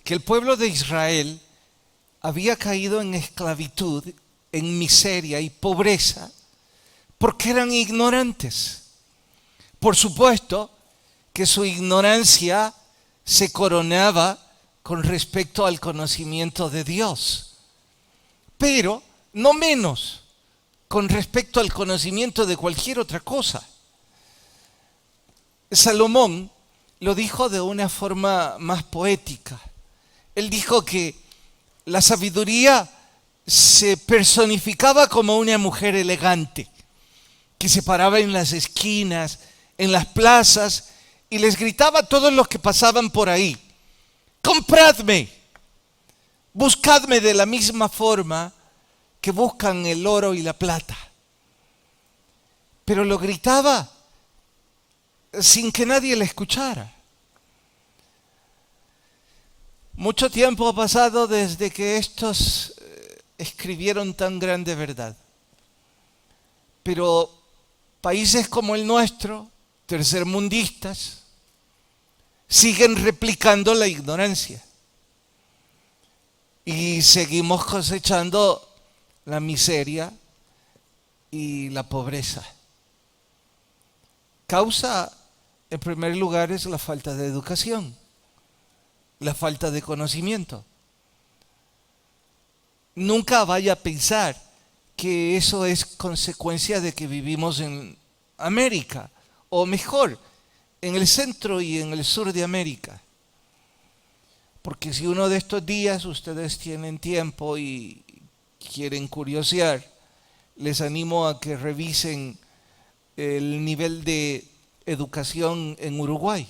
que el pueblo de Israel había caído en esclavitud, en miseria y pobreza, porque eran ignorantes. Por supuesto que su ignorancia se coronaba con respecto al conocimiento de Dios, pero no menos con respecto al conocimiento de cualquier otra cosa. Salomón lo dijo de una forma más poética. Él dijo que la sabiduría se personificaba como una mujer elegante, que se paraba en las esquinas, en las plazas, y les gritaba a todos los que pasaban por ahí: compradme, buscadme de la misma forma que buscan el oro y la plata. Pero lo gritaba sin que nadie le escuchara. Mucho tiempo ha pasado desde que estos escribieron tan grande verdad. Pero países como el nuestro, tercermundistas, siguen replicando la ignorancia. Y seguimos cosechando la miseria y la pobreza. Causa, en primer lugar, es la falta de educación, la falta de conocimiento. Nunca vaya a pensar que eso es consecuencia de que vivimos en América, o mejor, en el centro y en el sur de América. Porque si uno de estos días ustedes tienen tiempo y quieren curiosear, les animo a que revisen el nivel de educación en Uruguay.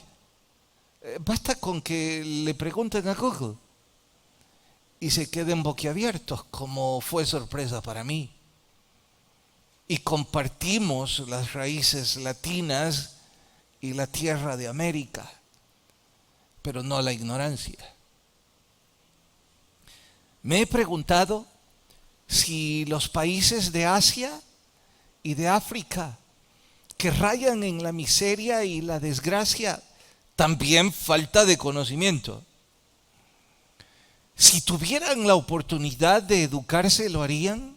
Basta con que le pregunten a Google y se queden boquiabiertos, como fue sorpresa para mí. Y compartimos las raíces latinas y la tierra de América, pero no la ignorancia. Me he preguntado si los países de Asia y de África, que rayan en la miseria y la desgracia, también falta de conocimiento. Si tuvieran la oportunidad de educarse, ¿lo harían?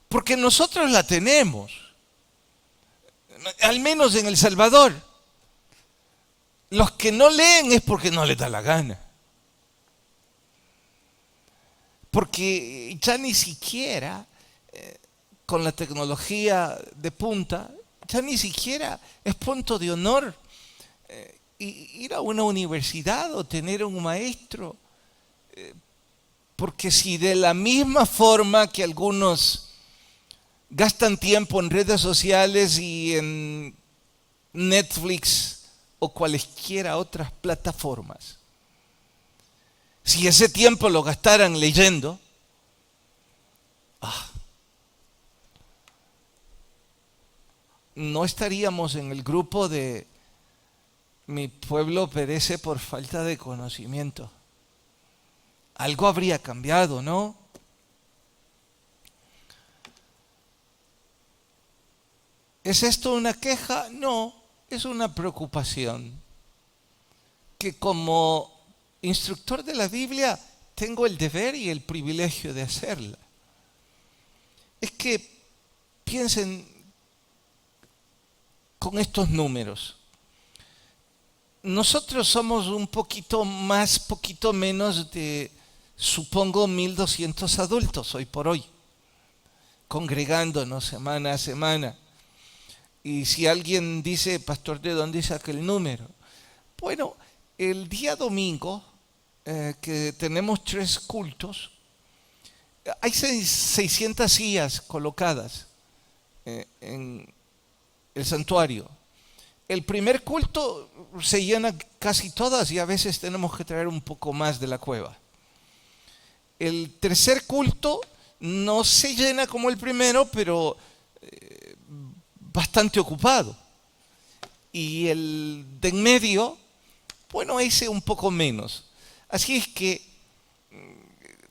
Porque nosotros la tenemos, al menos en El Salvador. Los que no leen es porque no les da la gana. Porque ya ni siquiera, con la tecnología de punta, ya ni siquiera es punto de honor ir a una universidad o tener un maestro. Porque si de la misma forma que algunos gastan tiempo en redes sociales y en Netflix o cualesquiera otras plataformas, si ese tiempo lo gastaran leyendo, no estaríamos en el grupo de mi pueblo perece por falta de conocimiento. Algo habría cambiado, ¿no? ¿Es esto una queja? No, es una preocupación que como instructor de la Biblia tengo el deber y el privilegio de hacerla. Es que piensen con estos números. Nosotros somos un poquito más, poquito menos de, supongo, 1,200 adultos hoy por hoy, congregándonos semana a semana. Y si alguien dice: pastor, ¿de dónde saca el número? Bueno, el día domingo, que tenemos 3 cultos, hay 600 sillas colocadas en el santuario. El primer culto se llena casi todas y a veces tenemos que traer un poco más de la cueva. El tercer culto no se llena como el primero, pero bastante ocupado. Y el de en medio, bueno, ese un poco menos. Así es que,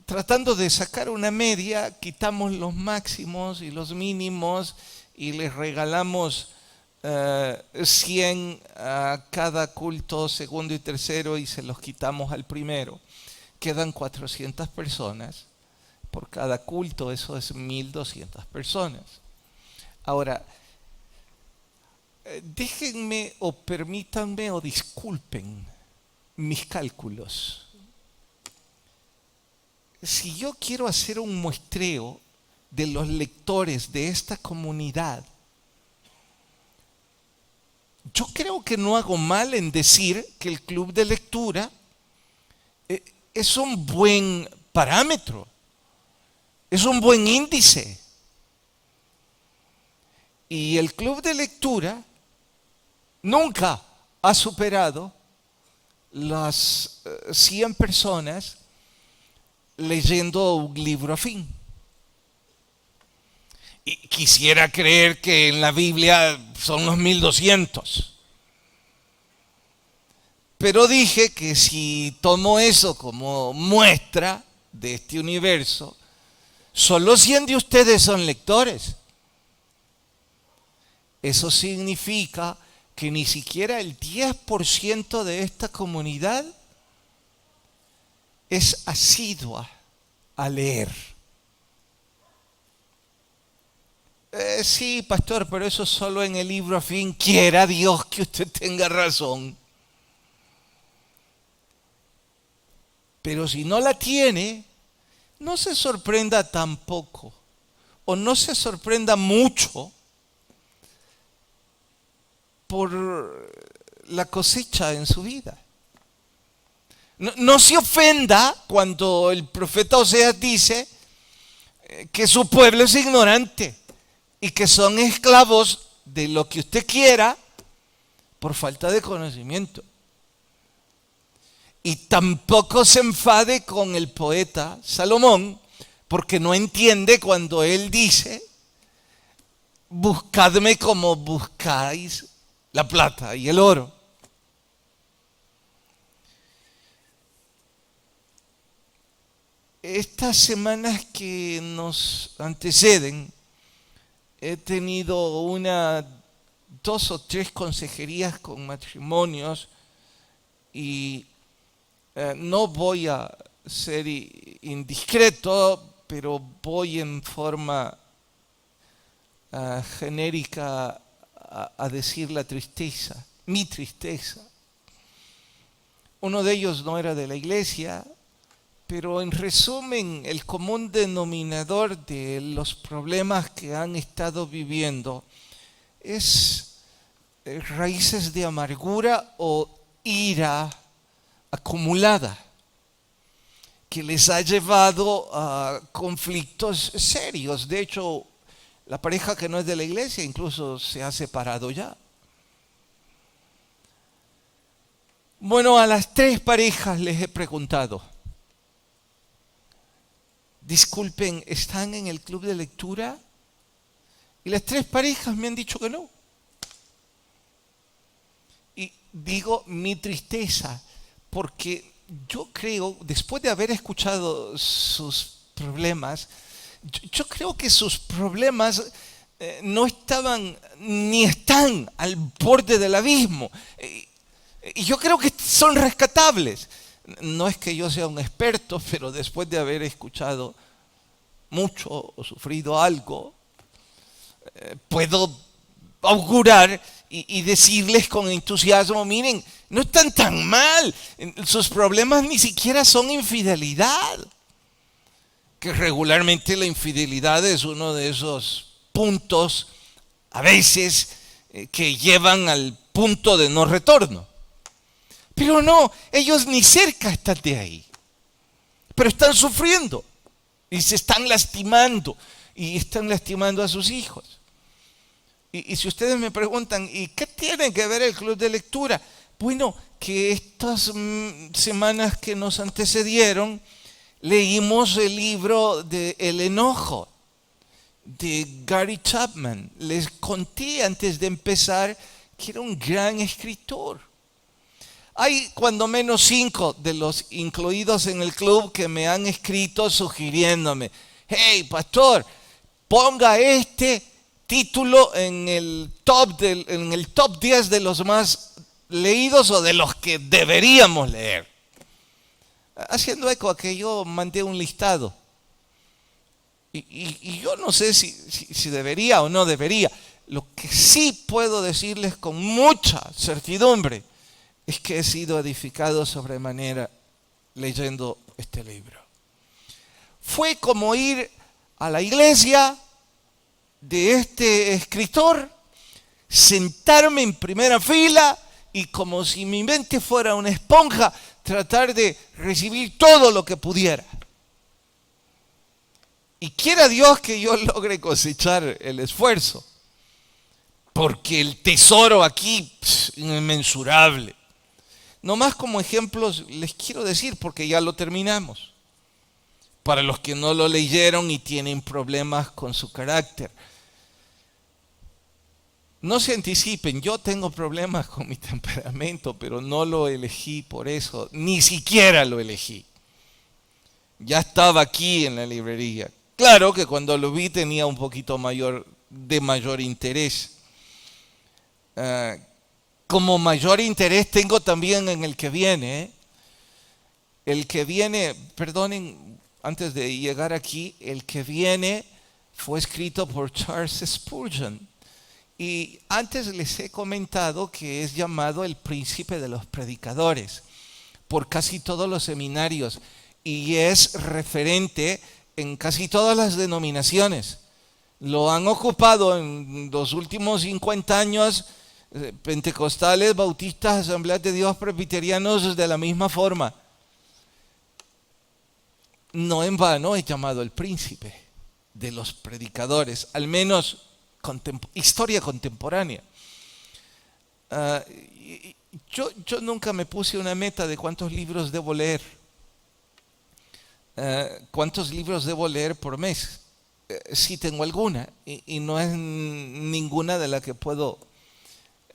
tratando de sacar una media, quitamos los máximos y los mínimos y les regalamos 100 a cada culto segundo y tercero y se los quitamos al primero. Quedan 400 personas por cada culto, eso es 1200 personas. Ahora, déjenme o permítanme o disculpen mis cálculos. Si yo quiero hacer un muestreo de los lectores de esta comunidad, yo creo que no hago mal en decir que el club de lectura es un buen parámetro, es un buen índice. Y el club de lectura nunca ha superado las 100 personas leyendo un libro afín. Y quisiera creer que en la Biblia son los 1200. Pero dije que si tomo eso como muestra de este universo, solo 100 de ustedes son lectores. Eso significa que ni siquiera el 10% de esta comunidad es asidua a leer. Sí, pastor, pero eso solo en el libro afín. Quiera Dios que usted tenga razón. Pero si no la tiene, no se sorprenda tampoco, o no se sorprenda mucho por la cosecha en su vida. No se ofenda cuando el profeta Oseas dice que su pueblo es ignorante y que son esclavos de lo que usted quiera por falta de conocimiento. Y tampoco se enfade con el poeta Salomón, porque no entiende cuando él dice: buscadme como buscáis la plata y el oro. Estas semanas que nos anteceden, he tenido 2 o 3 consejerías con matrimonios y no voy a ser indiscreto, pero voy en forma genérica a decir la tristeza, mi tristeza. Uno de ellos no era de la iglesia, pero en resumen, el común denominador de los problemas que han estado viviendo es raíces de amargura o ira acumulada que les ha llevado a conflictos serios. De hecho, la pareja que no es de la iglesia incluso se ha separado ya. Bueno, a las 3 parejas les he preguntado: disculpen, ¿están en el club de lectura? Y las 3 parejas me han dicho que no. Y digo mi tristeza, porque yo creo, después de haber escuchado sus problemas, yo creo que sus problemas no estaban ni están al borde del abismo. Y yo creo que son rescatables. No es que yo sea un experto, pero después de haber escuchado mucho o sufrido algo, puedo augurar y decirles con entusiasmo: miren, no están tan mal, sus problemas ni siquiera son infidelidad, que regularmente la infidelidad es uno de esos puntos a veces que llevan al punto de no retorno. Pero no, ellos ni cerca están de ahí, pero están sufriendo y se están lastimando y están lastimando a sus hijos. Y si ustedes me preguntan, ¿y qué tiene que ver el club de lectura? Bueno, que estas semanas que nos antecedieron leímos el libro de El enojo de Gary Chapman. Les conté antes de empezar que era un gran escritor. Hay cuando menos 5 de los incluidos en el club que me han escrito sugiriéndome: hey, pastor, ponga este título en el top 10 de los más leídos o de los que deberíamos leer. Haciendo eco a que yo mandé un listado. Y yo no sé si debería o no debería. Lo que sí puedo decirles con mucha certidumbre es que he sido edificado sobremanera leyendo este libro. Fue como ir a la iglesia de este escritor, sentarme en primera fila y como si mi mente fuera una esponja, tratar de recibir todo lo que pudiera. Y quiera Dios que yo logre cosechar el esfuerzo, porque el tesoro aquí es inmensurable. No más como ejemplos les quiero decir, porque ya lo terminamos. Para los que no lo leyeron y tienen problemas con su carácter. No se anticipen, yo tengo problemas con mi temperamento, pero no lo elegí por eso, ni siquiera lo elegí. Ya estaba aquí en la librería. Claro que cuando lo vi tenía un poquito mayor interés. Como mayor interés tengo también en el que viene. El que viene, perdonen, antes de llegar aquí, el que viene fue escrito por Charles Spurgeon. Y antes les he comentado que es llamado el príncipe de los predicadores por casi todos los seminarios y es referente en casi todas las denominaciones. Lo han ocupado en los últimos 50 años pentecostales, bautistas, asambleas de Dios, presbiterianos de la misma forma. No en vano es llamado el príncipe de los predicadores, al menos historia contemporánea. Yo nunca me puse una meta de cuántos libros debo leer. ¿Cuántos libros debo leer por mes? Sí tengo alguna y no es ninguna de la que puedo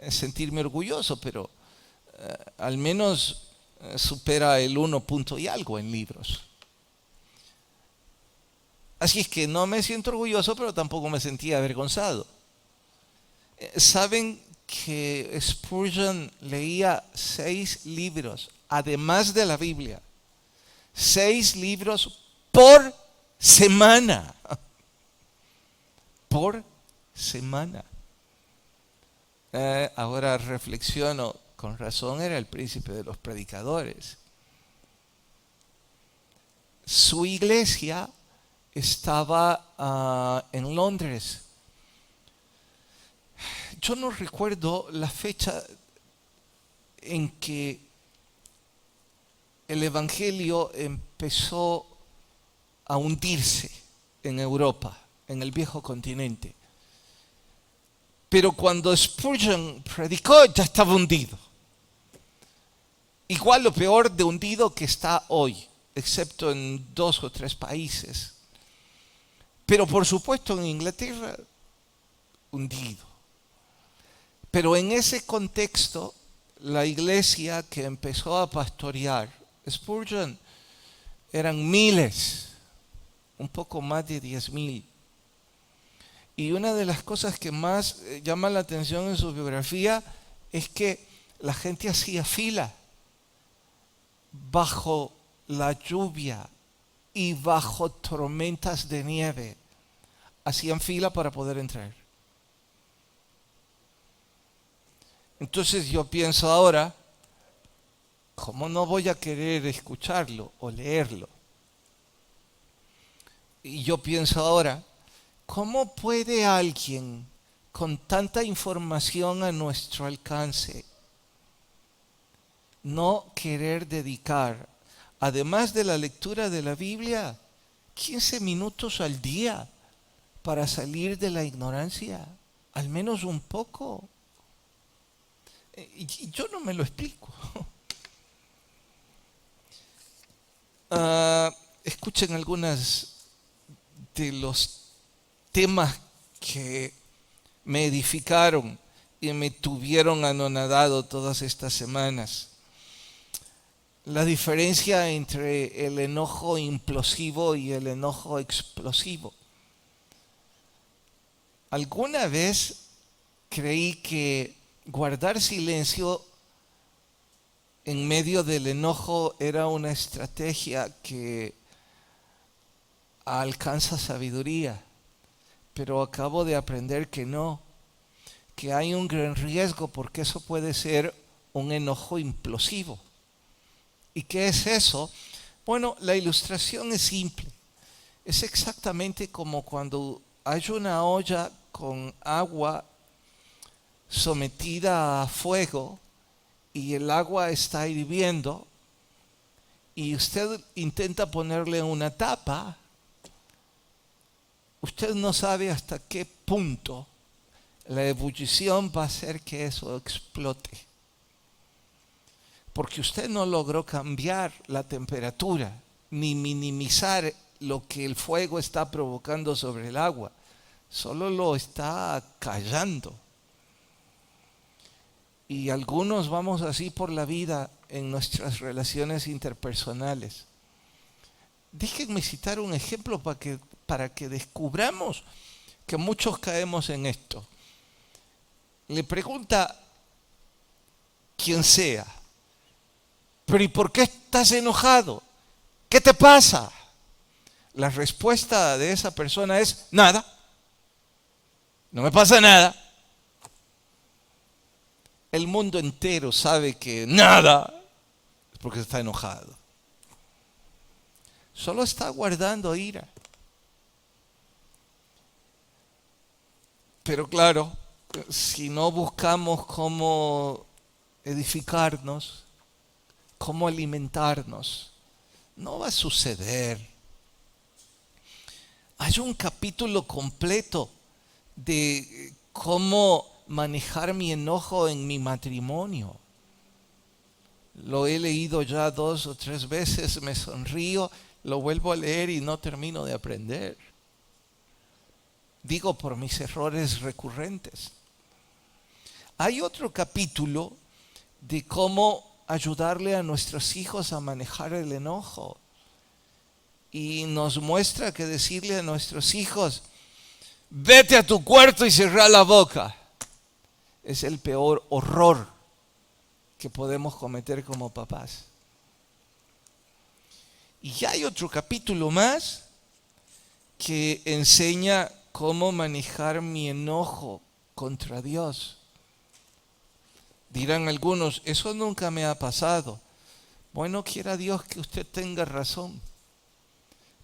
sentirme orgulloso, pero al menos supera el 1 punto y algo en libros. Así es que no me siento orgulloso, pero tampoco me sentía avergonzado. ¿Saben que Spurgeon leía 6 libros, además de la Biblia? 6 libros por semana. Por semana. Ahora reflexiono, con razón era el príncipe de los predicadores. Su iglesia estaba en Londres. Yo no recuerdo la fecha en que el evangelio empezó a hundirse en Europa, en el viejo continente. Pero cuando Spurgeon predicó ya estaba hundido. Igual o peor de hundido que está hoy, excepto en 2 o 3 países. Pero por supuesto en Inglaterra, hundido. Pero en ese contexto, la iglesia que empezó a pastorear Spurgeon eran miles, un poco más de 10,000. Y una de las cosas que más llama la atención en su biografía es que la gente hacía fila bajo la lluvia y bajo tormentas de nieve. Hacían fila para poder entrar. Entonces yo pienso ahora, ¿cómo no voy a querer escucharlo o leerlo? Y yo pienso ahora, ¿cómo puede alguien con tanta información a nuestro alcance no querer dedicar, además de la lectura de la Biblia, 15 minutos al día para salir de la ignorancia? Al menos un poco. Y yo no me lo explico. Escuchen algunas de los temas que me edificaron y me tuvieron anonadado todas estas semanas. La diferencia entre el enojo implosivo y el enojo explosivo. Alguna vez creí que guardar silencio en medio del enojo era una estrategia que alcanza sabiduría, pero acabo de aprender que no, que hay un gran riesgo porque eso puede ser un enojo implosivo. ¿Y qué es eso? Bueno, la ilustración es simple. Es exactamente como cuando hay una olla con agua sometida a fuego y el agua está hirviendo y usted intenta ponerle una tapa. Usted no sabe hasta qué punto la ebullición va a hacer que eso explote. Porque usted no logró cambiar la temperatura ni minimizar lo que el fuego está provocando sobre el agua. Solo lo está callando. Y algunos vamos así por la vida en nuestras relaciones interpersonales. Déjenme citar un ejemplo para que descubramos que muchos caemos en esto. Le pregunta quien sea, ¿pero y por qué estás enojado? ¿Qué te pasa? La respuesta de esa persona es nada. No me pasa nada. El mundo entero sabe que nada es porque está enojado. Solo está guardando ira. Pero claro, si no buscamos cómo edificarnos, cómo alimentarnos, no va a suceder. Hay un capítulo completo de cómo manejar mi enojo en mi matrimonio. Lo he leído ya 2 o 3 veces, me sonrío, lo vuelvo a leer y no termino de aprender. Digo por mis errores recurrentes. Hay otro capítulo de cómo ayudarle a nuestros hijos a manejar el enojo. Y nos muestra que decirle a nuestros hijos, vete a tu cuarto y cerrá la boca, es el peor horror que podemos cometer como papás. Y hay otro capítulo más que enseña cómo manejar mi enojo contra Dios. Dirán algunos, eso nunca me ha pasado. Bueno, quiera Dios que usted tenga razón,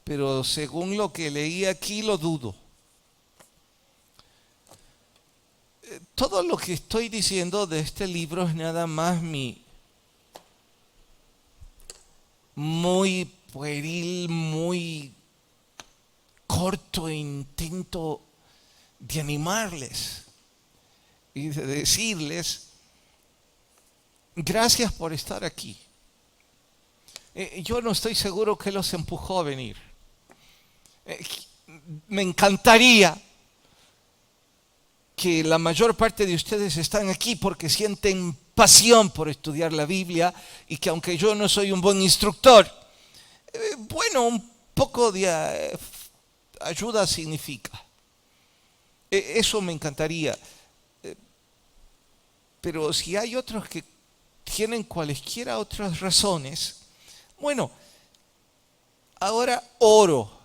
pero según lo que leí aquí lo dudo. Todo lo que estoy diciendo de este libro es nada más mi muy pueril, muy corto intento de animarles y de decirles, gracias por estar aquí. Yo no estoy seguro que los empujó a venir. Me encantaría que la mayor parte de ustedes están aquí porque sienten pasión por estudiar la Biblia y que aunque yo no soy un buen instructor, bueno, un poco de ayuda significa. Eso me encantaría. Pero si hay otros que tienen cualesquiera otras razones, bueno, ahora oro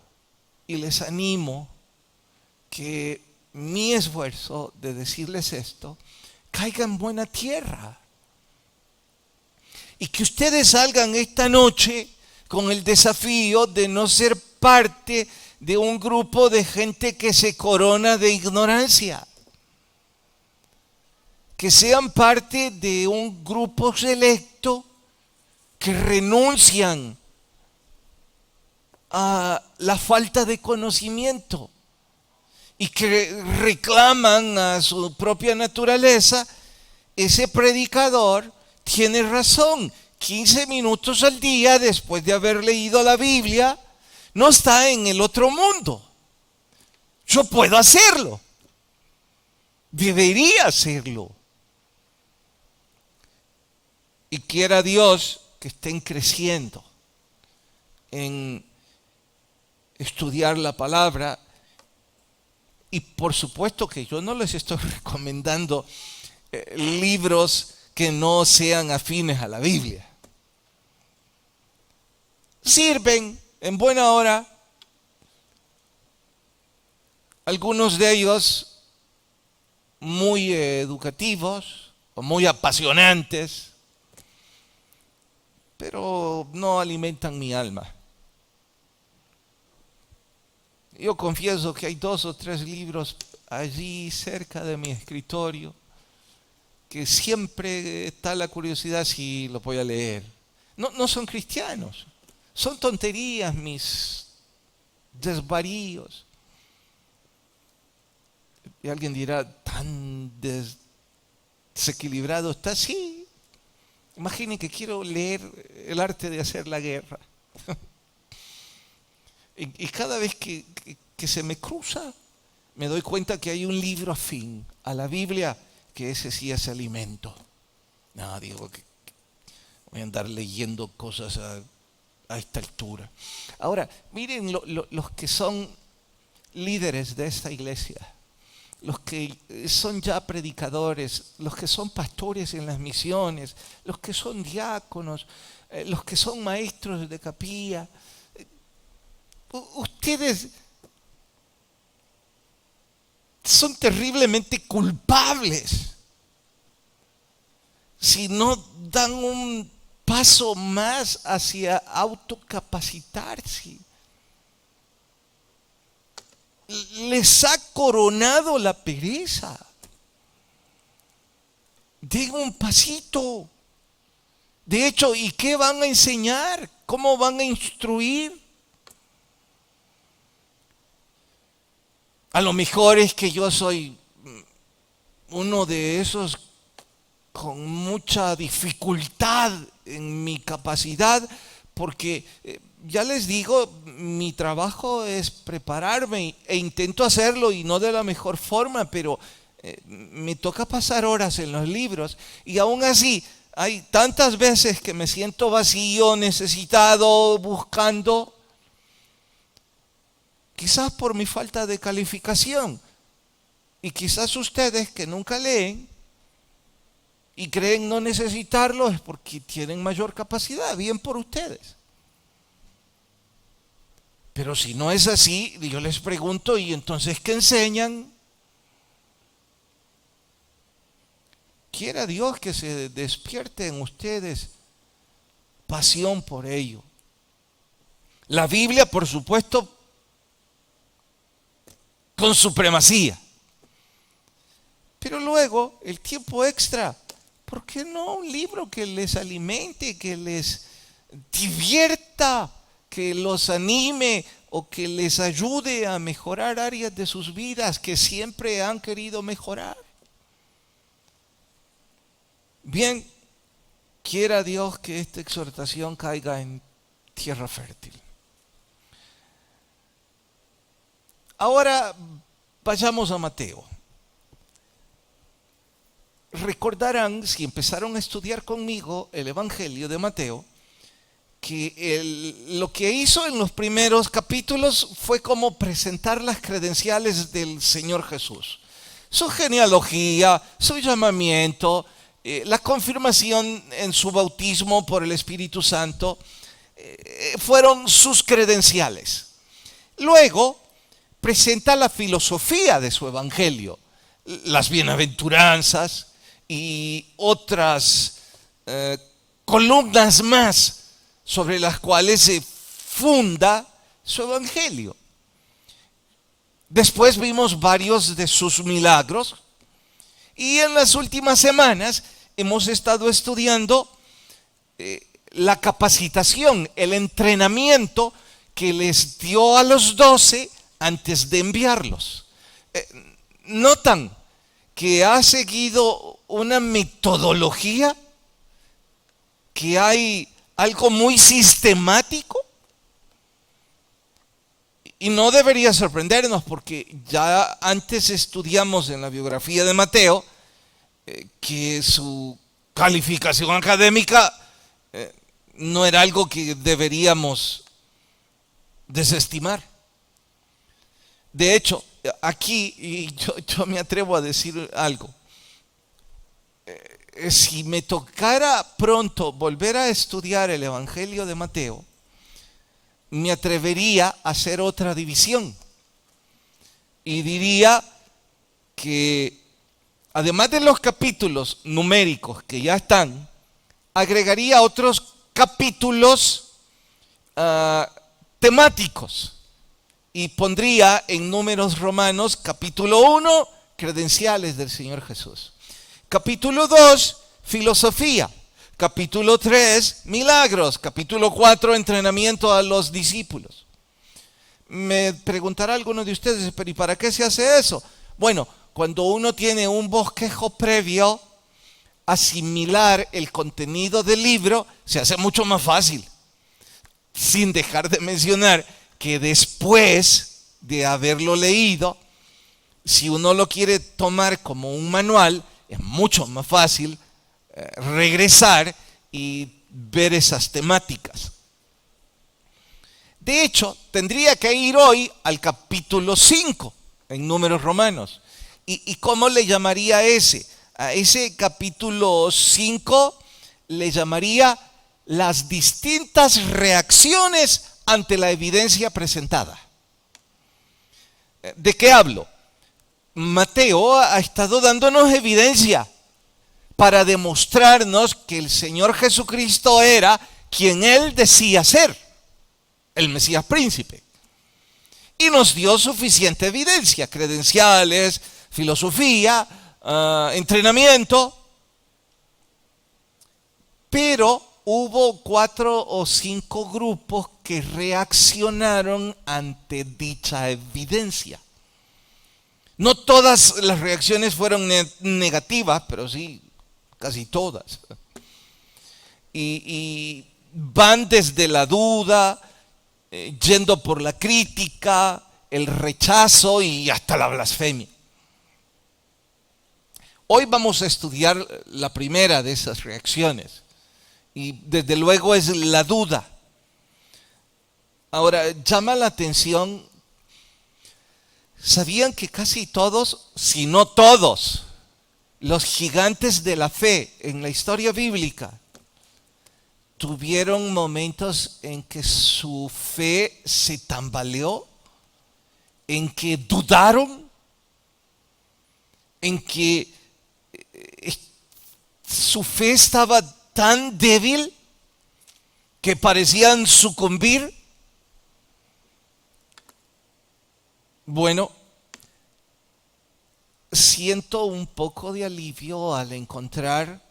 y les animo que mi esfuerzo de decirles esto caiga en buena tierra y que ustedes salgan esta noche con el desafío de no ser parte de un grupo de gente que se corona de ignorancia, que sean parte de un grupo selecto que renuncian a la falta de conocimiento y que reclaman a su propia naturaleza, ese predicador tiene razón. 15 minutos al día después de haber leído la Biblia no está en el otro mundo. Yo puedo hacerlo. Debería hacerlo. Y quiera Dios que estén creciendo en estudiar la palabra Y por supuesto que yo no les estoy recomendando libros que no sean afines a la Biblia. Sirven en buena hora. Algunos de ellos muy educativos o muy apasionantes, pero no alimentan mi alma. Yo confieso que hay 2 o 3 libros allí cerca de mi escritorio que siempre está la curiosidad si los voy a leer. No son cristianos, son tonterías, mis desvaríos. Y alguien dirá, ¿tan desequilibrado está? Sí. Imaginen que quiero leer El arte de hacer la guerra. Y cada vez que se me cruza, me doy cuenta que hay un libro afín a la Biblia, que ese sí es alimento. No, digo que voy a andar leyendo cosas a esta altura. Ahora, miren los que son líderes de esta iglesia, los que son ya predicadores, los que son pastores en las misiones, los que son diáconos, los que son maestros de capilla. Ustedes son terriblemente culpables si no dan un paso más hacia autocapacitarse. Les ha coronado la pereza. Den un pasito. De hecho, ¿y qué van a enseñar? ¿Cómo van a instruir? A lo mejor es que yo soy uno de esos con mucha dificultad en mi capacidad, porque ya les digo, mi trabajo es prepararme e intento hacerlo y no de la mejor forma, pero me toca pasar horas en los libros y aún así hay tantas veces que me siento vacío, necesitado, buscando, quizás por mi falta de calificación y quizás ustedes que nunca leen y creen no necesitarlo es porque tienen mayor capacidad, bien por ustedes. Pero si no es así, yo les pregunto, ¿y entonces qué enseñan? Quiera Dios que se despierte en ustedes pasión por ello. La Biblia, por supuesto, con supremacía. Pero luego, el tiempo extra, ¿por qué no un libro que les alimente, que les divierta, que los anime o que les ayude a mejorar áreas de sus vidas que siempre han querido mejorar? Bien, quiera Dios que esta exhortación caiga en tierra fértil. Ahora vayamos a Mateo. Recordarán, si empezaron a estudiar conmigo el Evangelio de Mateo, que lo que hizo en los primeros capítulos fue como presentar las credenciales del Señor Jesús. Su genealogía, su llamamiento, la confirmación en su bautismo por el Espíritu Santo, fueron sus credenciales. Luego presenta la filosofía de su Evangelio, las bienaventuranzas y otras columnas más sobre las cuales se funda su Evangelio. Después vimos varios de sus milagros y en las últimas semanas hemos estado estudiando la capacitación, el entrenamiento que les dio a los 12 antes de enviarlos. Notan que ha seguido una metodología, que hay algo muy sistemático. Y no debería sorprendernos porque ya antes estudiamos en la biografía de Mateo que su calificación académica no era algo que deberíamos desestimar. De hecho, aquí, y yo me atrevo a decir algo. Si me tocara pronto volver a estudiar el Evangelio de Mateo, me atrevería a hacer otra división. Y diría que además de los capítulos numéricos que ya están, agregaría otros capítulos temáticos y pondría en Números Romanos capítulo 1, credenciales del Señor Jesús. Capítulo 2, filosofía. Capítulo 3, milagros. Capítulo 4, entrenamiento a los discípulos. Me preguntará alguno de ustedes, pero ¿y para qué se hace eso? Bueno, cuando uno tiene un bosquejo previo, asimilar el contenido del libro se hace mucho más fácil. Sin dejar de mencionar que después de haberlo leído, si uno lo quiere tomar como un manual, es mucho más fácil regresar y ver esas temáticas. De hecho, tendría que ir hoy al capítulo 5 en Números Romanos. ¿Y cómo le llamaría ese? A ese capítulo 5 le llamaría las distintas reacciones ante la evidencia presentada. ¿De qué hablo? Mateo ha estado dándonos evidencia para demostrarnos que el Señor Jesucristo era quien Él decía ser, el Mesías príncipe. Y nos dio suficiente evidencia, credenciales, filosofía, entrenamiento. Pero hubo 4 o 5 grupos que reaccionaron ante dicha evidencia. No todas las reacciones fueron negativas, pero sí, casi todas. Y van desde la duda, yendo por la crítica, el rechazo y hasta la blasfemia. Hoy vamos a estudiar la primera de esas reacciones. Y desde luego es la duda. Ahora, llama la atención, ¿sabían que casi todos, si no todos, los gigantes de la fe en la historia bíblica tuvieron momentos en que su fe se tambaleó, en que dudaron, en que su fe estaba tan débil que parecían sucumbir? Bueno, siento un poco de alivio al encontrar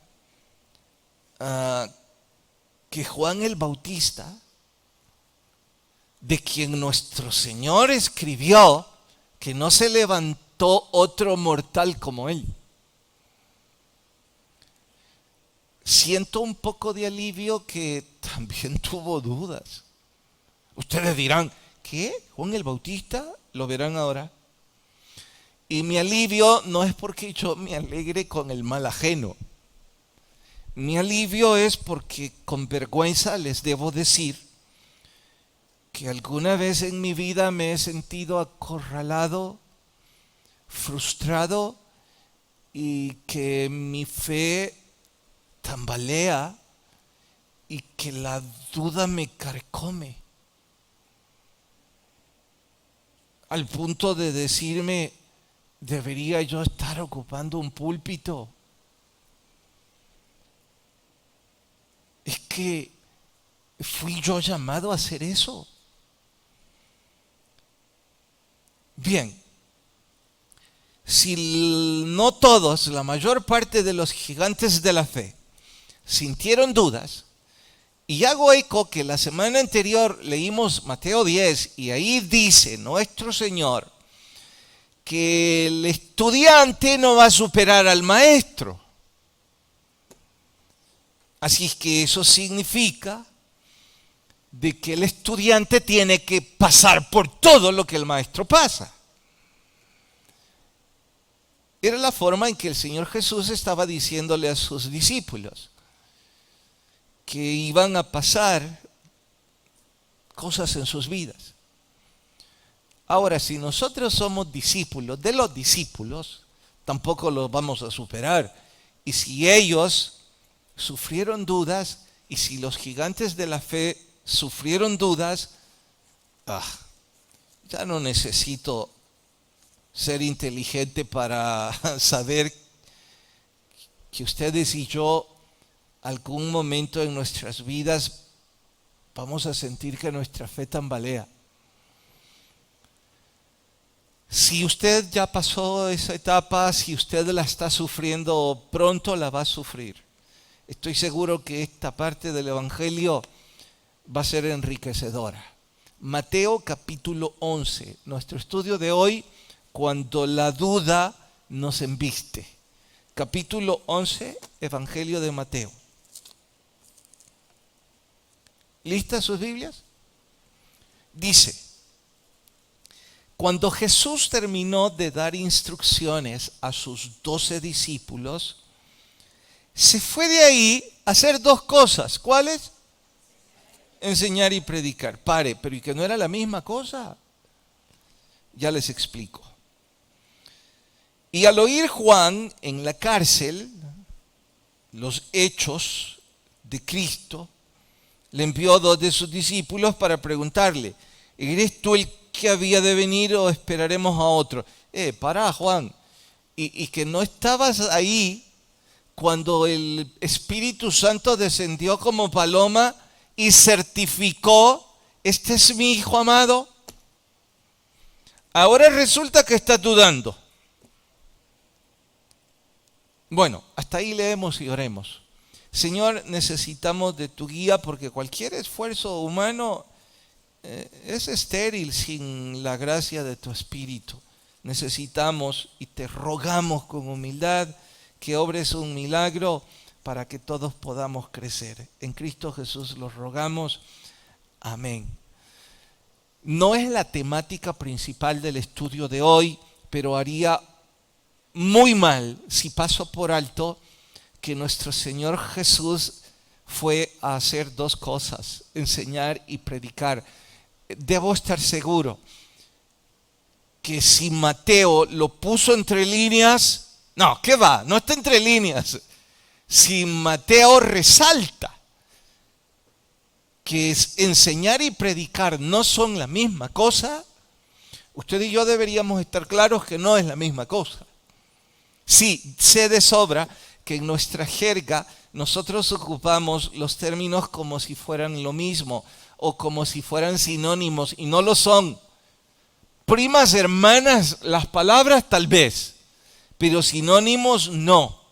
que Juan el Bautista, de quien nuestro Señor escribió que no se levantó otro mortal como él. Siento un poco de alivio que también tuvo dudas. Ustedes dirán, ¿qué? ¿Juan el Bautista? Lo verán ahora. Y mi alivio no es porque yo me alegre con el mal ajeno. Mi alivio es porque con vergüenza les debo decir que alguna vez en mi vida me he sentido acorralado, frustrado y que mi fe tambalea y que la duda me carcome al punto de decirme, ¿debería yo estar ocupando un púlpito? Es que ¿fui yo llamado a hacer eso? Bien, si no todos, la mayor parte de los gigantes de la fe sintieron dudas, y hago eco que la semana anterior leímos Mateo 10 y ahí dice nuestro Señor que el estudiante no va a superar al maestro. Así es que eso significa de que el estudiante tiene que pasar por todo lo que el maestro pasa. Era la forma en que el Señor Jesús estaba diciéndole a sus discípulos que iban a pasar cosas en sus vidas. Ahora, si nosotros somos discípulos de los discípulos, tampoco los vamos a superar. Y si ellos sufrieron dudas, y si los gigantes de la fe sufrieron dudas, ya no necesito ser inteligente para saber que ustedes y yo algún momento en nuestras vidas vamos a sentir que nuestra fe tambalea. Si usted ya pasó esa etapa, si usted la está sufriendo, pronto la va a sufrir. Estoy seguro que esta parte del Evangelio va a ser enriquecedora. Mateo capítulo 11, nuestro estudio de hoy, cuando la duda nos embiste. Capítulo 11, Evangelio de Mateo. ¿Listas sus Biblias? Dice: cuando Jesús terminó de dar instrucciones a sus 12 discípulos, se fue de ahí a hacer dos cosas. ¿Cuáles? Enseñar y predicar. Pero ¿y que no era la misma cosa? Ya les explico. Y al oír Juan en la cárcel los hechos de Cristo, le envió a 2 de sus discípulos para preguntarle: ¿eres tú el que había de venir o esperaremos a otro? Pará, Juan. ¿Y que no estabas ahí cuando el Espíritu Santo descendió como paloma y certificó: este es mi Hijo amado? Ahora resulta que estás dudando. Bueno, hasta ahí leemos y oremos. Señor, necesitamos de tu guía, porque cualquier esfuerzo humano es estéril sin la gracia de tu Espíritu. Necesitamos y te rogamos con humildad que obres un milagro para que todos podamos crecer. En Cristo Jesús los rogamos. Amén. No es la temática principal del estudio de hoy, pero haría muy mal si paso por alto que nuestro Señor Jesús fue a hacer 2 cosas: enseñar y predicar. Debo estar seguro que si Mateo lo puso entre líneas, no, ¿qué va? No está entre líneas. Si Mateo resalta que enseñar y predicar no son la misma cosa, usted y yo deberíamos estar claros que no es la misma cosa. Sí, sé de sobra que en nuestra jerga nosotros ocupamos los términos como si fueran lo mismo o como si fueran sinónimos, y no lo son. Primas hermanas, las palabras tal vez, pero sinónimos no.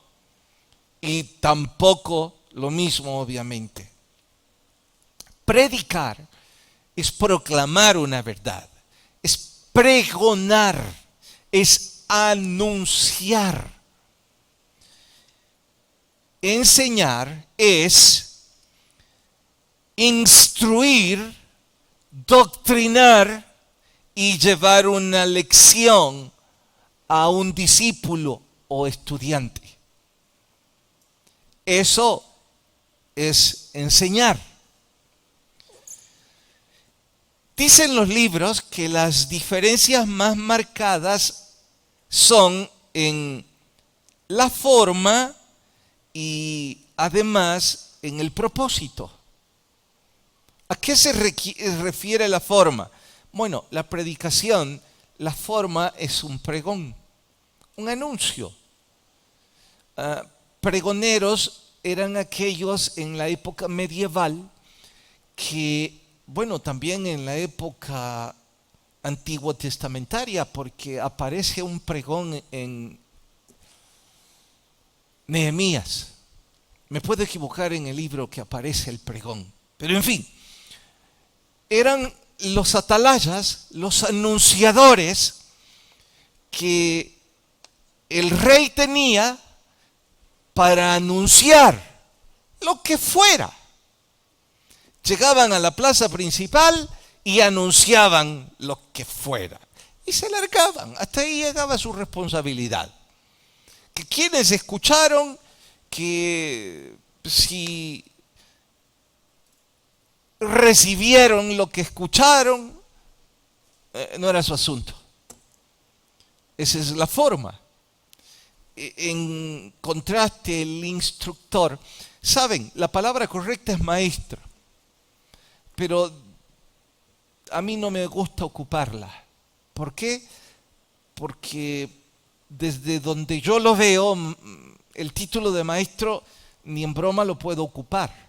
Y tampoco lo mismo, obviamente. Predicar es proclamar una verdad, es pregonar, es anunciar. Enseñar es instruir, doctrinar y llevar una lección a un discípulo o estudiante. Eso es enseñar. Dicen los libros que las diferencias más marcadas son en la forma y además en el propósito. ¿A qué se refiere la forma? Bueno, la predicación, la forma es un pregón, un anuncio. Pregoneros eran aquellos en la época medieval que, bueno, también en la época antiguo testamentaria, porque aparece un pregón en Nehemías. Me puedo equivocar en el libro que aparece el pregón, pero en fin, eran los atalayas, los anunciadores que el rey tenía para anunciar lo que fuera. Llegaban a la plaza principal y anunciaban lo que fuera. Y se largaban. Hasta ahí llegaba su responsabilidad. Que quienes escucharon, que si recibieron lo que escucharon, no era su asunto. Esa es la forma. En contraste, el instructor, saben, la palabra correcta es maestro, pero a mí no me gusta ocuparla. ¿Por qué? Porque desde donde yo lo veo, el título de maestro ni en broma lo puedo ocupar.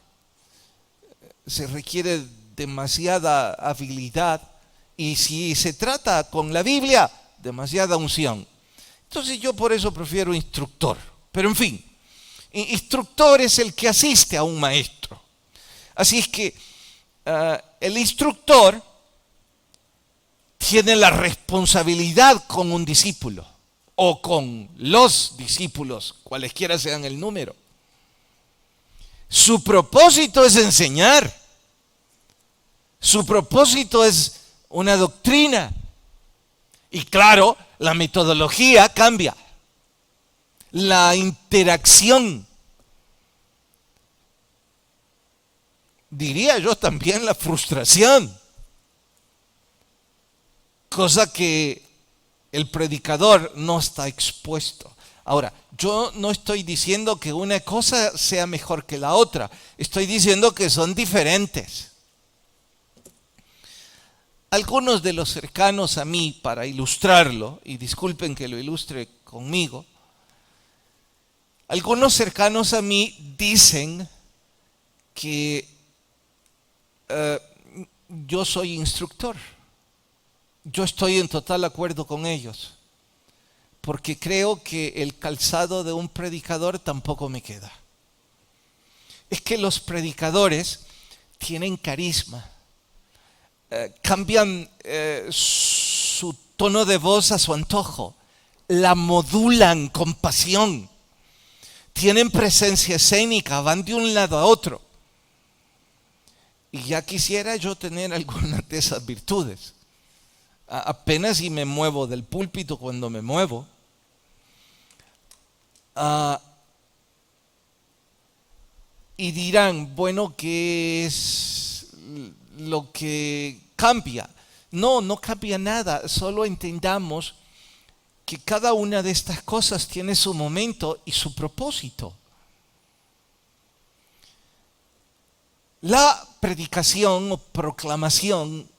Se requiere demasiada habilidad y si se trata con la Biblia, demasiada unción. Entonces yo por eso prefiero instructor. Pero en fin, instructor es el que asiste a un maestro. Así es que el instructor tiene la responsabilidad con un discípulo o con los discípulos, cualesquiera sean el número. Su propósito es enseñar. Su propósito es una doctrina. Y claro, la metodología cambia. La interacción, diría yo también la frustración. Cosa que el predicador no está expuesto. Ahora, yo no estoy diciendo que una cosa sea mejor que la otra. Estoy diciendo que son diferentes. Algunos de los cercanos a mí, para ilustrarlo, y disculpen que lo ilustre conmigo, algunos cercanos a mí dicen que yo soy instructor. Yo estoy en total acuerdo con ellos, porque creo que el calzado de un predicador tampoco me queda. Es que los predicadores tienen carisma. Cambian su tono de voz a su antojo, la modulan con pasión, tienen presencia escénica, van de un lado a otro. Y ya quisiera yo tener algunas de esas virtudes. Apenas si me muevo del púlpito cuando me muevo. Y dirán, bueno, ¿qué es lo que cambia? No cambia nada, solo entendamos que cada una de estas cosas tiene su momento y su propósito. La predicación o proclamación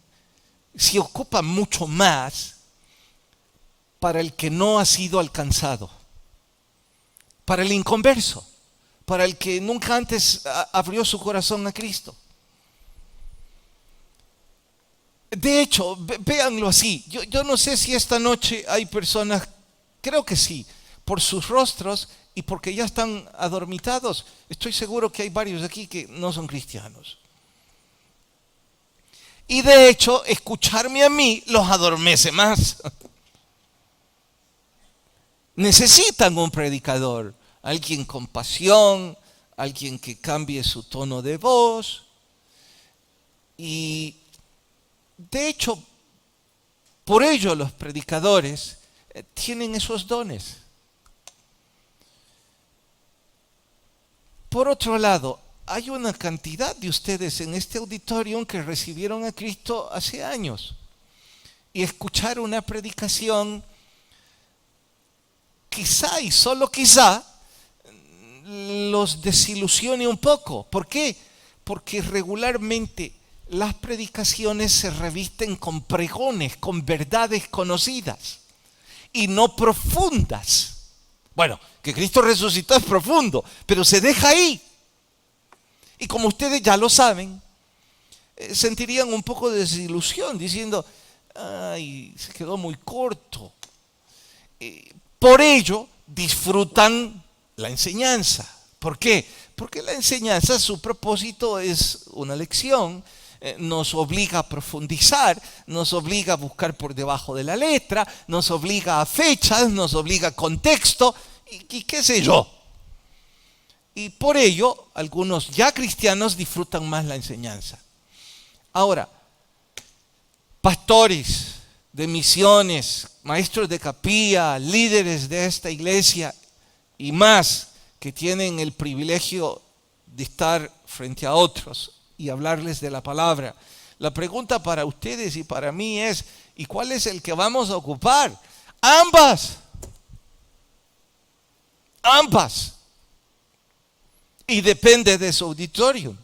se ocupa mucho más para el que no ha sido alcanzado, para el inconverso, para el que nunca antes abrió su corazón a Cristo. De hecho, véanlo así. Yo no sé si esta noche hay personas, creo que sí, por sus rostros y porque ya están adormitados. Estoy seguro que hay varios aquí que no son cristianos. Y de hecho, escucharme a mí los adormece más. Necesitan un predicador, alguien con pasión, alguien que cambie su tono de voz. Y de hecho, por ello los predicadores tienen esos dones. Por otro lado, hay una cantidad de ustedes en este auditorio que recibieron a Cristo hace años. Y escuchar una predicación, quizá y solo quizá, los desilusione un poco. ¿Por qué? Porque regularmente las predicaciones se revisten con pregones, con verdades conocidas y no profundas. Bueno, que Cristo resucitó es profundo, pero se deja ahí. Y como ustedes ya lo saben, sentirían un poco de desilusión diciendo, ay, se quedó muy corto. Por ello, disfrutan la enseñanza. ¿Por qué? Porque la enseñanza, su propósito es una lección, nos obliga a profundizar, nos obliga a buscar por debajo de la letra, nos obliga a fechas, nos obliga a contexto y qué sé yo. Y por ello, algunos ya cristianos disfrutan más la enseñanza. Ahora, pastores de misiones, maestros de capilla, líderes de esta iglesia y más que tienen el privilegio de estar frente a otros y hablarles de la palabra. La pregunta para ustedes y para mí es, ¿y cuál es el que vamos a ocupar? Ambas. Ambas. Y depende de su auditorio.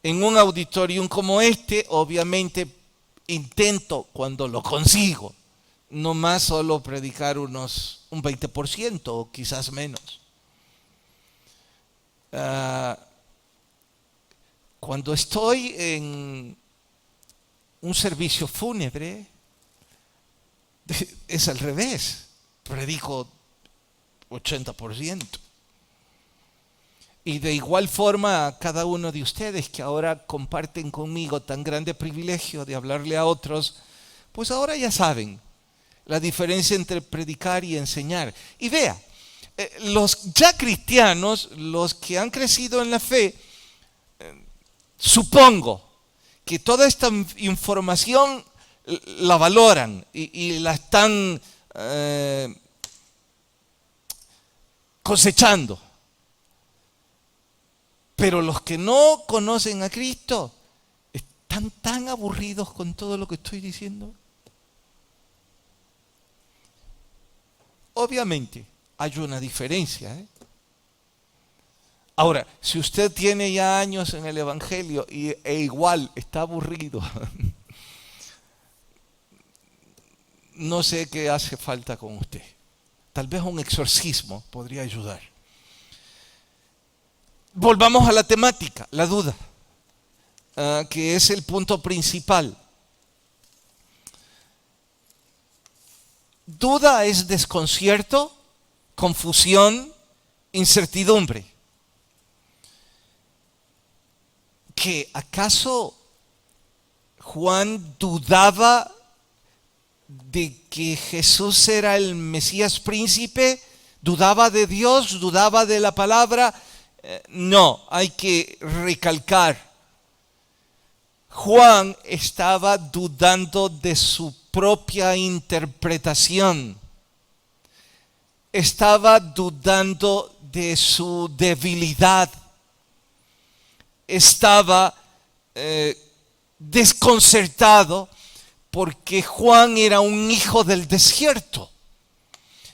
En un auditorium como este, obviamente intento, cuando lo consigo, no más solo predicar un 20% o quizás menos. Cuando estoy en un servicio fúnebre, es al revés, predico 80%. Y de igual forma a cada uno de ustedes que ahora comparten conmigo tan grande privilegio de hablarle a otros, pues ahora ya saben la diferencia entre predicar y enseñar. Y vea, los ya cristianos, los que han crecido en la fe, supongo que toda esta información la valoran y la están cosechando. Pero los que no conocen a Cristo están tan aburridos con todo lo que estoy diciendo. Obviamente hay una diferencia, ¿eh? Ahora, si usted tiene ya años en el Evangelio e igual está aburrido, no sé qué hace falta con usted. Tal vez un exorcismo podría ayudar. Volvamos a la temática, la duda, que es el punto principal. Duda es desconcierto, confusión, incertidumbre. ¿Que acaso Juan dudaba de que Jesús era el Mesías príncipe? ¿Dudaba de Dios? ¿Dudaba de la palabra? No, hay que recalcar. Juan estaba dudando de su propia interpretación. Estaba dudando de su debilidad. Estaba desconcertado porque Juan era un hijo del desierto.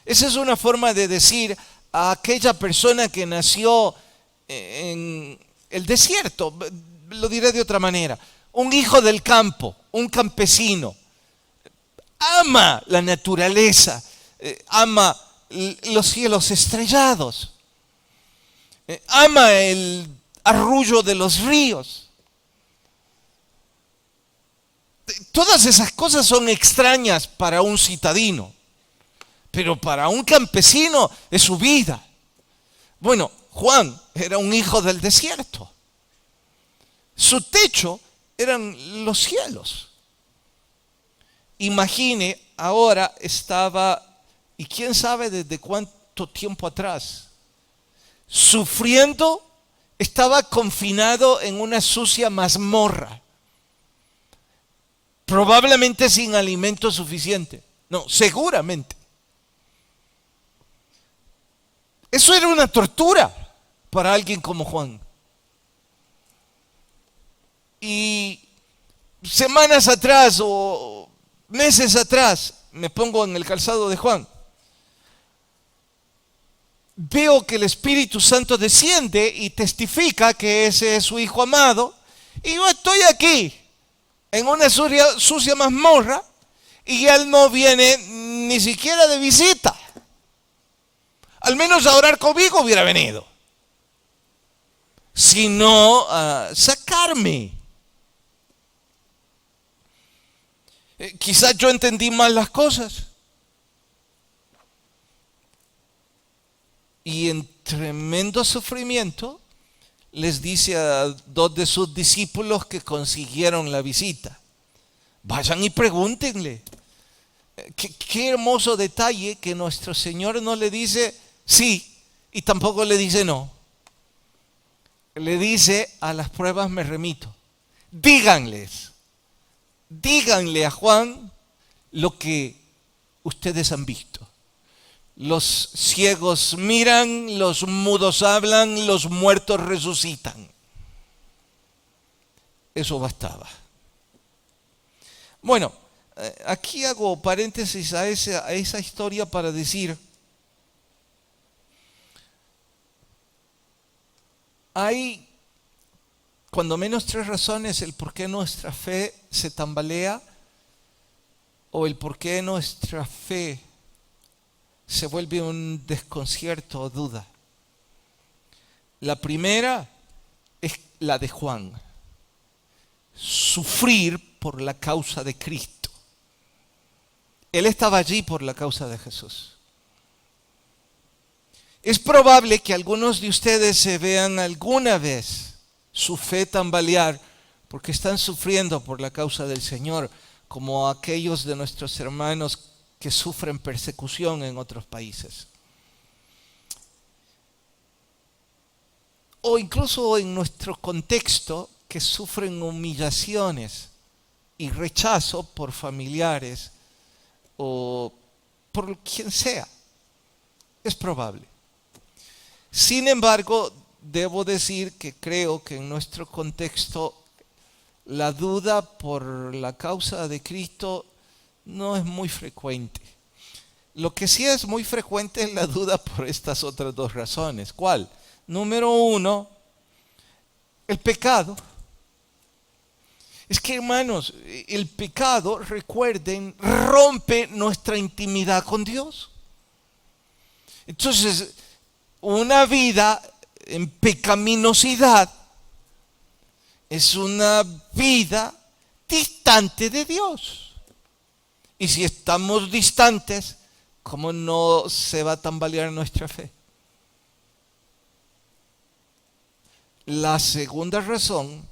Esa es una forma de decir a aquella persona que nació en el desierto, lo diré de otra manera, un hijo del campo, un campesino, ama la naturaleza, ama los cielos estrellados, ama el arrullo de los ríos. Todas esas cosas son extrañas para un citadino, pero para un campesino es su vida. Bueno, Juan era un hijo del desierto. Su techo eran los cielos. Imagine, ahora estaba, y quién sabe desde cuánto tiempo atrás, sufriendo, estaba confinado en una sucia mazmorra, probablemente sin alimento suficiente. No, seguramente. Eso era una tortura para alguien como Juan. Y semanas atrás o meses atrás, me pongo en el calzado de Juan, veo que el Espíritu Santo desciende y testifica que ese es su Hijo amado, y yo estoy aquí en una sucia mazmorra y Él no viene ni siquiera de visita. Al menos a orar conmigo hubiera venido, sino a sacarme. Quizás yo entendí mal las cosas. Y en tremendo sufrimiento les dice a dos de sus discípulos que consiguieron la visita: vayan y pregúntenle. Qué hermoso detalle que nuestro Señor no le dice sí y tampoco le dice no. Le dice: a las pruebas me remito. Díganle a Juan lo que ustedes han visto. Los ciegos miran, los mudos hablan, los muertos resucitan. eso bastaba. Bueno, aquí hago paréntesis a esa historia para decir, hay cuando menos tres razones el por qué nuestra fe se tambalea o el por qué nuestra fe se vuelve un desconcierto o duda. La primera es la de Juan: sufrir por la causa de Cristo. Él estaba allí por la causa de Jesús. Es probable que algunos de ustedes se vean alguna vez su fe tambalear porque están sufriendo por la causa del Señor, como aquellos de nuestros hermanos que sufren persecución en otros países. O incluso en nuestro contexto, que sufren humillaciones y rechazo por familiares o por quien sea. Es probable. Sin embargo, debo decir que creo que en nuestro contexto la duda por la causa de Cristo no es muy frecuente. Lo que sí es muy frecuente es la duda por estas otras dos razones. ¿Cuál? Número uno, el pecado. Es que, hermanos, el pecado, recuerden, rompe nuestra intimidad con Dios. Entonces, una vida en pecaminosidad es una vida distante de Dios. Y si estamos distantes, ¿cómo no se va a tambalear nuestra fe? La segunda razón,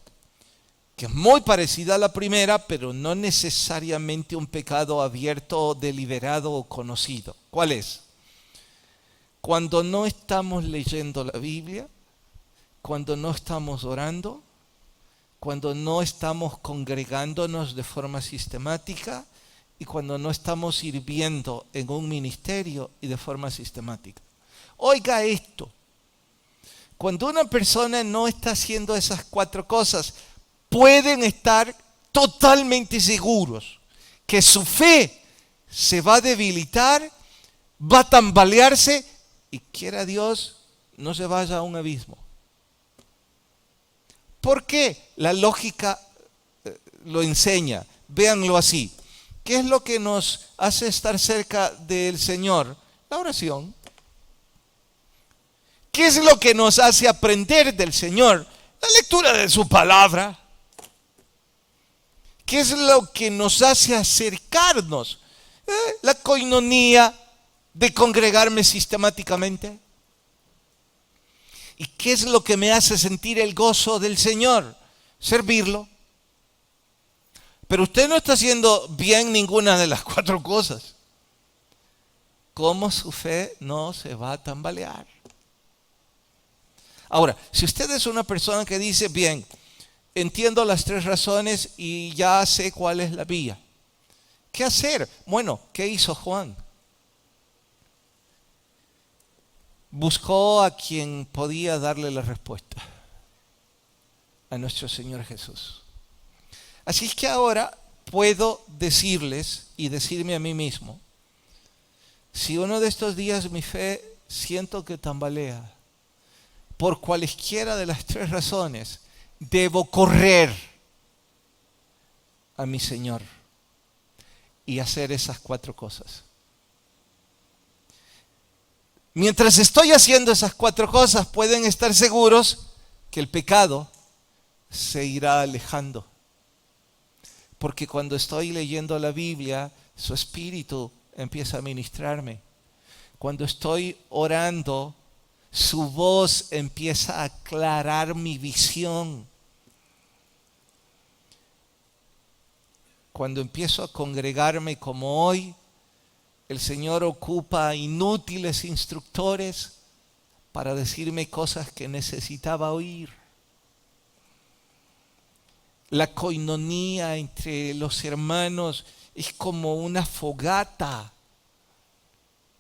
que es muy parecida a la primera, pero no necesariamente un pecado abierto, deliberado o conocido. ¿Cuál es? Cuando no estamos leyendo la Biblia, cuando no estamos orando, cuando no estamos congregándonos de forma sistemática y cuando no estamos sirviendo en un ministerio y de forma sistemática. Oiga esto, cuando una persona no está haciendo esas cuatro cosas, pueden estar totalmente seguros que su fe se va a debilitar, va a tambalearse y quiera Dios no se vaya a un abismo. ¿Por qué? La lógica lo enseña. Véanlo así. ¿Qué es lo que nos hace estar cerca del Señor? La oración. ¿Qué es lo que nos hace aprender del Señor? La lectura de su palabra. ¿Qué es lo que nos hace acercarnos? La coinonía de congregarme sistemáticamente. ¿Y qué es lo que me hace sentir el gozo del Señor? Servirlo. Pero usted no está haciendo bien ninguna de las cuatro cosas. ¿Cómo su fe no se va a tambalear? Ahora, si usted es una persona que dice, bien, entiendo las tres razones y ya sé cuál es la vía, ¿qué hacer? Bueno, ¿qué hizo Juan? Buscó a quien podía darle la respuesta, a nuestro Señor Jesús. Así que ahora puedo decirles y decirme a mí mismo, si uno de estos días mi fe siento que tambalea, por cualesquiera de las tres razones, debo correr a mi Señor y hacer esas cuatro cosas. Mientras estoy haciendo esas cuatro cosas, pueden estar seguros que el pecado se irá alejando. Porque cuando estoy leyendo la Biblia, su espíritu empieza a ministrarme. Cuando estoy orando, su voz empieza a aclarar mi visión. Cuando empiezo a congregarme como hoy, el Señor ocupa inútiles instructores para decirme cosas que necesitaba oír. La coinonía entre los hermanos es como una fogata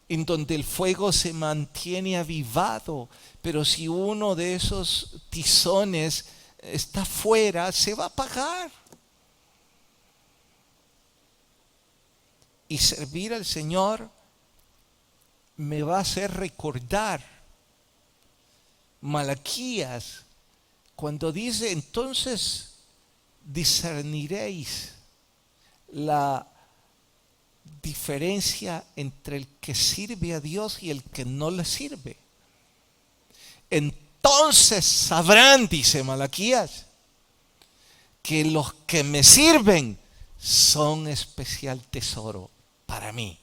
en donde el fuego se mantiene avivado, pero si uno de esos tizones está fuera, se va a apagar. Y servir al Señor me va a hacer recordar Malaquías cuando dice, entonces discerniréis la diferencia entre el que sirve a Dios y el que no le sirve. Entonces sabrán, dice Malaquías, que los que me sirven son especial tesoro para mí.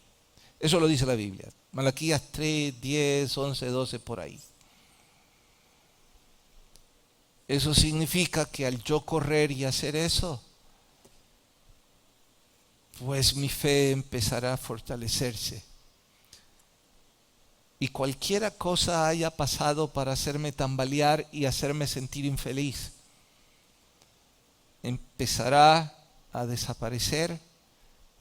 Eso lo dice la Biblia. Malaquías 3, 10, 11, 12, por ahí. Eso significa que al yo correr y hacer eso, pues mi fe empezará a fortalecerse. Y cualquiera cosa haya pasado para hacerme tambalear y hacerme sentir infeliz, empezará a desaparecer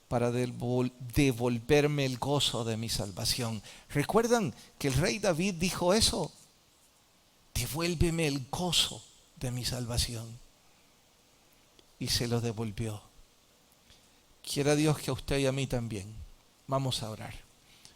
para devolverme el gozo de mi salvación. ¿Recuerdan que el rey David dijo eso? Devuélveme el gozo de mi salvación. Y se lo devolvió. Quiera Dios que a usted y a mí también. Vamos a orar.